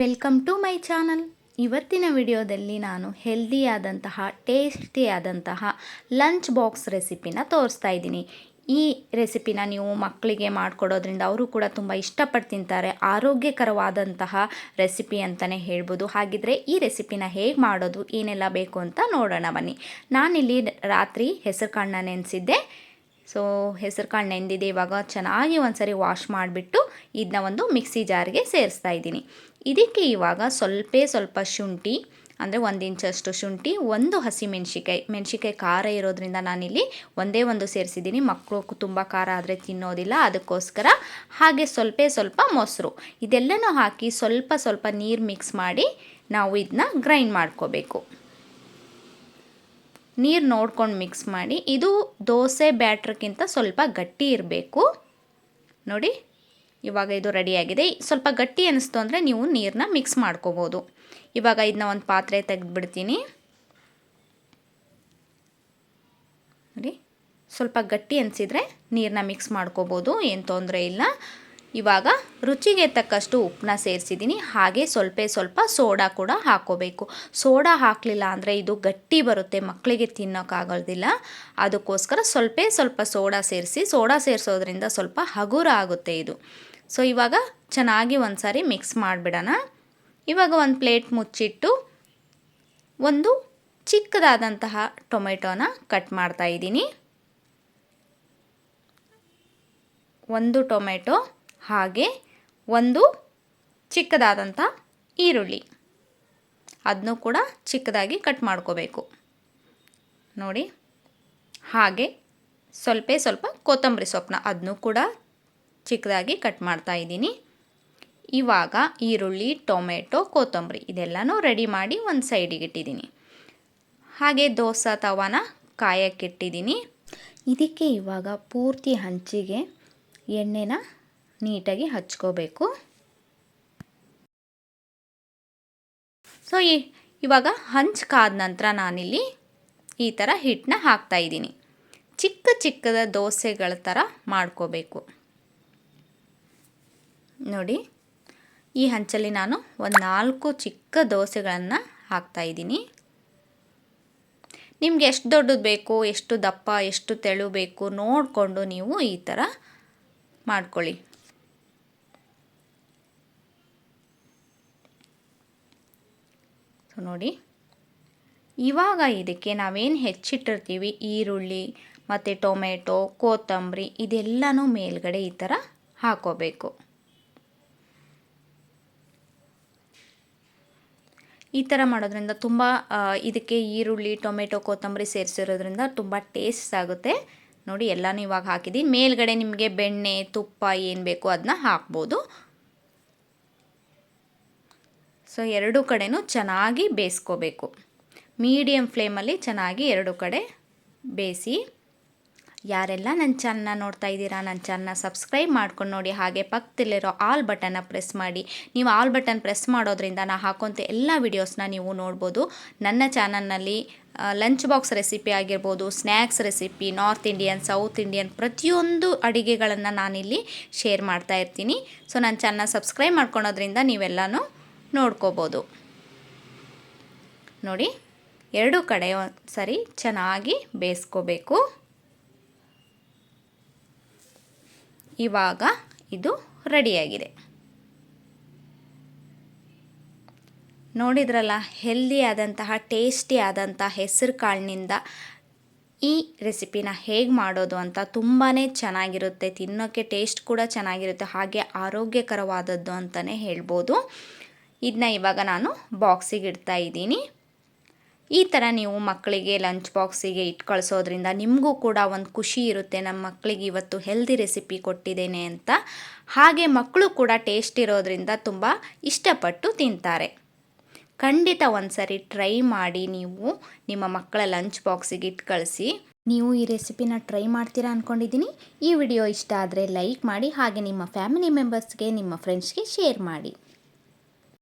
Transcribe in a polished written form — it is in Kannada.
Welcome to my channel. ಇವತ್ತಿನ ವಿಡಿಯೋದಲ್ಲಿ ನಾನು ಹೆಲ್ದಿಯಾದಂತಹ ಟೇಸ್ಟಿಯಾದಂತಹ ಲಂಚ್ ಬಾಕ್ಸ್ ರೆಸಿಪಿನ ತೋರಿಸ್ತಾ ಇದ್ದೀನಿ. ಈ ರೆಸಿಪಿನ ನೀವು ಮಕ್ಕಳಿಗೆ ಮಾಡಿಕೊಡೋದ್ರಿಂದ ಅವರು ಕೂಡ ತುಂಬ ಇಷ್ಟಪಟ್ಟು ತಿಂತಾರೆ. ಆರೋಗ್ಯಕರವಾದಂತಹ ರೆಸಿಪಿ ಅಂತಲೇ ಹೇಳ್ಬೋದು. ಹಾಗಿದ್ರೆ ಈ ರೆಸಿಪಿನ ಹೇಗೆ ಮಾಡೋದು, ಏನೆಲ್ಲ ಬೇಕು ಅಂತ ನೋಡೋಣ ಬನ್ನಿ. ನಾನಿಲ್ಲಿ ರಾತ್ರಿ ಹೆಸರು ಕಾಳನ್ನ ನೆನೆಸಿದ್ದೆ. ಸೊ ಹೆಸರು ಕಾಳು ನೆಂದಿದೆ. ಇವಾಗ ಚೆನ್ನಾಗಿ ಒಂದ್ಸರಿ ವಾಶ್ ಮಾಡಿಬಿಟ್ಟು ಇದನ್ನ ಒಂದು ಮಿಕ್ಸಿ ಜಾರ್ಗೆ ಸೇರಿಸ್ತಾ ಇದ್ದೀನಿ. ಇದಕ್ಕೆ ಇವಾಗ ಸ್ವಲ್ಪ ಶುಂಠಿ, ಅಂದರೆ 1 ಇಂಚಷ್ಟು ಶುಂಠಿ, ಒಂದು ಮೆಣಸಿಕಾಯಿ ಖಾರ ಇರೋದ್ರಿಂದ ನಾನಿಲ್ಲಿ ಒಂದೇ ಒಂದು ಸೇರಿಸಿದ್ದೀನಿ. ಮಕ್ಕಳು ತುಂಬ ಖಾರ ಆದರೆ ತಿನ್ನೋದಿಲ್ಲ, ಅದಕ್ಕೋಸ್ಕರ. ಹಾಗೆ ಸ್ವಲ್ಪ ಮೊಸರು, ಇದೆಲ್ಲನೂ ಹಾಕಿ ಸ್ವಲ್ಪ ನೀರು ಮಿಕ್ಸ್ ಮಾಡಿ ನಾವು ಇದನ್ನ ಗ್ರೈಂಡ್ ಮಾಡ್ಕೋಬೇಕು. ನೀರು ನೋಡ್ಕೊಂಡು ಮಿಕ್ಸ್ ಮಾಡಿ. ಇದು ದೋಸೆ ಬ್ಯಾಟ್ರ್ಗಿಂತ ಸ್ವಲ್ಪ ಗಟ್ಟಿ ಇರಬೇಕು. ನೋಡಿ, ಇವಾಗ ಇದು ರೆಡಿಯಾಗಿದೆ. ಸ್ವಲ್ಪ ಗಟ್ಟಿ ಅನ್ನಿಸ್ತು ಅಂದರೆ ನೀವು ನೀರನ್ನ ಮಿಕ್ಸ್ ಮಾಡ್ಕೋಬೋದು. ಇವಾಗ ಇದನ್ನ ಒಂದು ಪಾತ್ರೆ ತೆಗೆದುಬಿಡ್ತೀನಿ. ನೋಡಿ, ಸ್ವಲ್ಪ ಗಟ್ಟಿ ಅನಿಸಿದರೆ ನೀರನ್ನ ಮಿಕ್ಸ್ ಮಾಡ್ಕೋಬೋದು, ಏನು ತೊಂದರೆ ಇಲ್ಲ. ಇವಾಗ ರುಚಿಗೆ ತಕ್ಕಷ್ಟು ಉಪ್ಪನ್ನ ಸೇರಿಸಿದ್ದೀನಿ. ಹಾಗೆ ಸ್ವಲ್ಪ ಸೋಡಾ ಕೂಡ ಹಾಕ್ಕೋಬೇಕು. ಸೋಡಾ ಹಾಕಲಿಲ್ಲ ಅಂದರೆ ಇದು ಗಟ್ಟಿ ಬರುತ್ತೆ, ಮಕ್ಕಳಿಗೆ ತಿನ್ನೋಕ್ಕಾಗೋದಿಲ್ಲ. ಅದಕ್ಕೋಸ್ಕರ ಸ್ವಲ್ಪ ಸೋಡಾ ಸೇರಿಸೋದ್ರಿಂದ ಸ್ವಲ್ಪ ಹಗುರ ಆಗುತ್ತೆ ಇದು. ಸೊ ಇವಾಗ ಚೆನ್ನಾಗಿ ಒಂದು ಸಾರಿ ಮಿಕ್ಸ್ ಮಾಡಿಬಿಡೋಣ. ಇವಾಗ ಒಂದು ಪ್ಲೇಟ್ ಮುಚ್ಚಿಟ್ಟು ಒಂದು ಚಿಕ್ಕದಾದಂತಹ ಟೊಮೆಟೊನ ಕಟ್ ಮಾಡ್ತಾ ಇದ್ದೀನಿ. ಒಂದು ಟೊಮೆಟೊ, ಹಾಗೆ ಒಂದು ಚಿಕ್ಕದಾದಂಥ ಈರುಳ್ಳಿ, ಅದನ್ನು ಕೂಡ ಚಿಕ್ಕದಾಗಿ ಕಟ್ ಮಾಡ್ಕೋಬೇಕು. ನೋಡಿ, ಹಾಗೆ ಸ್ವಲ್ಪ ಕೊತ್ತಂಬರಿ ಸೊಪ್ಪನ್ನ ಅದನ್ನು ಕೂಡ ಚಿಕ್ಕದಾಗಿ ಕಟ್ ಮಾಡ್ತಾ ಇದ್ದೀನಿ. ಇವಾಗ ಈರುಳ್ಳಿ, ಟೊಮೆಟೊ, ಕೊತ್ತಂಬರಿ ಇದೆಲ್ಲನೂ ರೆಡಿ ಮಾಡಿ ಒಂದು ಸೈಡಿಗೆ ಇಟ್ಟಿದ್ದೀನಿ. ಹಾಗೆ ದೋಸೆ ತವಾನ ಕಾಯಕ್ಕಿಟ್ಟಿದ್ದೀನಿ. ಇದಕ್ಕೆ ಇವಾಗ ಪೂರ್ತಿ ಹಂಚಿಗೆ ಎಣ್ಣೆನ ನೀಟಾಗಿ ಹಚ್ಕೋಬೇಕು. ಸೊ ಇವಾಗ ಹಂಚು ಕಾದ ನಂತರ ನಾನಿಲ್ಲಿ ಈ ಥರ ಹಿಟ್ಟನ್ನ ಹಾಕ್ತಾಯಿದ್ದೀನಿ. ಚಿಕ್ಕದ ದೋಸೆಗಳ ಥರ ಮಾಡ್ಕೋಬೇಕು. ನೋಡಿ, ಈ ಹಂಚಲ್ಲಿ ನಾನು ಒಂದು 4 ಚಿಕ್ಕ ದೋಸೆಗಳನ್ನು ಹಾಕ್ತಾಯಿದ್ದೀನಿ. ನಿಮಗೆ ಎಷ್ಟು ದೊಡ್ಡದು ಬೇಕು, ಎಷ್ಟು ದಪ್ಪ, ಎಷ್ಟು ತೆಳು ಬೇಕು ನೋಡಿಕೊಂಡು ನೀವು ಈ ಥರ ಮಾಡ್ಕೊಳ್ಳಿ. ಸೊ ನೋಡಿ, ಇವಾಗ ಇದಕ್ಕೆ ನಾವೇನು ಹೆಚ್ಚಿಟ್ಟಿರ್ತೀವಿ ಈರುಳ್ಳಿ ಮತ್ತು ಟೊಮೆಟೊ, ಕೊತ್ತಂಬರಿ ಇದೆಲ್ಲನೂ ಮೇಲ್ಗಡೆ ಈ ಥರ ಹಾಕೋಬೇಕು. ಈ ಥರ ಮಾಡೋದ್ರಿಂದ ತುಂಬ ಇದಕ್ಕೆ ಈರುಳ್ಳಿ, ಟೊಮೆಟೊ, ಕೊತ್ತಂಬರಿ ಸೇರಿಸಿರೋದ್ರಿಂದ ತುಂಬ ಟೇಸ್ಟ್ ಆಗುತ್ತೆ. ನೋಡಿ, ಎಲ್ಲನೂ ಇವಾಗ ಹಾಕಿದ್ದೀನಿ. ಮೇಲ್ಗಡೆ ನಿಮಗೆ ಬೆಣ್ಣೆ, ತುಪ್ಪ ಏನು ಬೇಕೋ ಅದನ್ನ ಹಾಕ್ಬೋದು. ಸೊ ಎರಡೂ ಕಡೆನೂ ಚೆನ್ನಾಗಿ ಬೇಯಿಸ್ಕೋಬೇಕು. ಮೀಡಿಯಮ್ ಫ್ಲೇಮಲ್ಲಿ ಚೆನ್ನಾಗಿ ಎರಡೂ ಕಡೆ ಬೇಯಿಸಿ. ಯಾರೆಲ್ಲ ನನ್ನ ಚಾನಲ್ನ ನೋಡ್ತಾ ಇದ್ದೀರಾ, ನನ್ನ ಚಾನಲ್ನ ಸಬ್ಸ್ಕ್ರೈಬ್ ಮಾಡ್ಕೊಂಡು ನೋಡಿ. ಹಾಗೆ ಪಕ್ಕದಲ್ಲಿರೋ ಆಲ್ ಬಟನ್ನ ಪ್ರೆಸ್ ಮಾಡಿ. ನೀವು ಆಲ್ ಬಟನ್ ಪ್ರೆಸ್ ಮಾಡೋದ್ರಿಂದ ನಾನು ಹಾಕೋಂಥ ಎಲ್ಲ ವೀಡಿಯೋಸ್ನ ನೀವು ನೋಡ್ಬೋದು. ನನ್ನ ಚಾನಲ್ನಲ್ಲಿ ಲಂಚ್ ಬಾಕ್ಸ್ ರೆಸಿಪಿ ಆಗಿರ್ಬೋದು, snacks recipe, north Indian, south Indian ಪ್ರತಿಯೊಂದು ಅಡುಗೆಗಳನ್ನು ನಾನಿಲ್ಲಿ ಶೇರ್ ಮಾಡ್ತಾ ಇರ್ತೀನಿ. ಸೊ ನನ್ನ ಚಾನಲ್ನ ಸಬ್ಸ್ಕ್ರೈಬ್ ಮಾಡ್ಕೊಳೋದ್ರಿಂದ ನೀವೆಲ್ಲನೂ ನೋಡ್ಕೋಬೋದು. ನೋಡಿ, ಎರಡೂ ಕಡೆ ಸರಿ ಚೆನ್ನಾಗಿ ಬೇಯಿಸ್ಕೋಬೇಕು. ಇವಾಗ ಇದು ರೆಡಿಯಾಗಿದೆ. ನೋಡಿದ್ರಲ್ಲ, ಹೆಲ್ದಿ ಆದಂತಹ ಟೇಸ್ಟಿ ಆದಂಥ ಹೆಸರು ಕಾಳಿನಿಂದ ಈ ರೆಸಿಪಿನ ಹೇಗೆ ಮಾಡೋದು ಅಂತ. ತುಂಬಾ ಚೆನ್ನಾಗಿರುತ್ತೆ, ತಿನ್ನೋಕ್ಕೆ ಟೇಸ್ಟ್ ಕೂಡ ಚೆನ್ನಾಗಿರುತ್ತೆ, ಹಾಗೆ ಆರೋಗ್ಯಕರವಾದದ್ದು ಅಂತಲೇ ಹೇಳ್ಬೋದು. ಇದನ್ನ ಇವಾಗ ನಾನು ಬಾಕ್ಸಿಗೆ ಇಡ್ತಾ ಇದ್ದೀನಿ. ಈ ಥರ ನೀವು ಮಕ್ಕಳಿಗೆ ಲಂಚ್ ಬಾಕ್ಸಿಗೆ ಇಟ್ಟು ಕಳಿಸೋದ್ರಿಂದ ನಿಮಗೂ ಕೂಡ ಒಂದು ಖುಷಿ ಇರುತ್ತೆ, ನಮ್ಮ ಮಕ್ಕಳಿಗೆ ಇವತ್ತು ಹೆಲ್ದಿ ರೆಸಿಪಿ ಕೊಟ್ಟಿದ್ದೇನೆ ಅಂತ. ಹಾಗೆ ಮಕ್ಕಳು ಕೂಡ ಟೇಸ್ಟ್ ಇರೋದ್ರಿಂದ ತುಂಬ ಇಷ್ಟಪಟ್ಟು ತಿಂತಾರೆ. ಖಂಡಿತ ಒಂದು ಸರಿ ಟ್ರೈ ಮಾಡಿ, ನೀವು ನಿಮ್ಮ ಮಕ್ಕಳ ಲಂಚ್ ಬಾಕ್ಸಿಗೆ ಇಟ್ಟು ಕಳಿಸಿ. ನೀವು ಈ ರೆಸಿಪಿನ ಟ್ರೈ ಮಾಡ್ತೀರಾ ಅಂದ್ಕೊಂಡಿದ್ದೀನಿ. ಈ ವಿಡಿಯೋ ಇಷ್ಟ ಆದರೆ ಲೈಕ್ ಮಾಡಿ, ಹಾಗೆ ನಿಮ್ಮ ಫ್ಯಾಮಿಲಿ ಮೆಂಬರ್ಸ್ಗೆ, ನಿಮ್ಮ ಫ್ರೆಂಡ್ಸ್ಗೆ ಶೇರ್ ಮಾಡಿ.